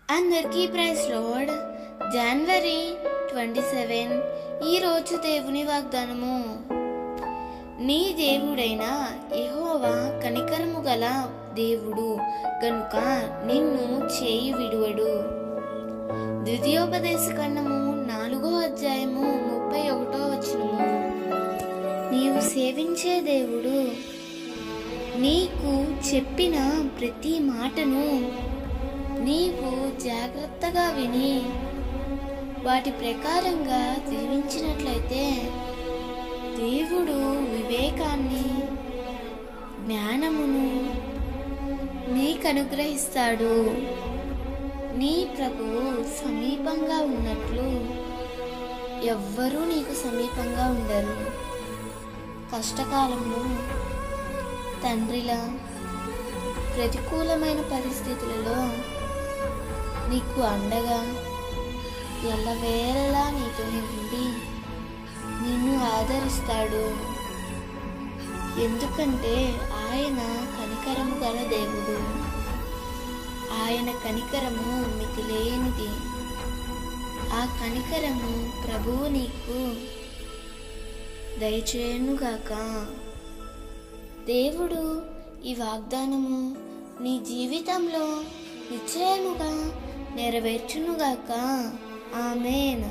అందరికీ praise lord. జనవరి 27 ఈరోజు దేవుని వాగ్దానము. నీ దేవుడైన యెహోవా కనికరము గల దేవుడు గనుక నిన్ను చేయి విడువడు. ద్వితీయోపదేశకాండము 4వ అధ్యాయము 31వ వచనము. నీవు సేవించే దేవుడు నీకు చెప్పిన ప్రతి మాటను నీవు జాగ్రత్తగా విని వాటి ప్రకారంగా జీవించినట్లయితే దేవుడు వివేకాన్ని, జ్ఞానమును నీకు అనుగ్రహిస్తాడు. నీ ప్రభువు సమీపంగా ఉన్నట్లు ఎవ్వరూ నీకు సమీపంగా ఉండరు. కష్టకాలంలో తండ్రిలా, ప్రతికూలమైన పరిస్థితులలో నీకు అండగా ఎల్లవేళలా నీతో ఉండి నిన్ను ఆదరిస్తాడు. ఎందుకంటే ఆయన కనికరము గల దేవుడు. ఆయన కనికరము మితిలేనిది. ఆ కనికరము ప్రభువు నీకు దయచేయునుగాక. దేవుడు ఈ వాగ్దానము నీ జీవితంలో నిశ్చయముగా నెరవేర్చునుగాక. ఆమేన్.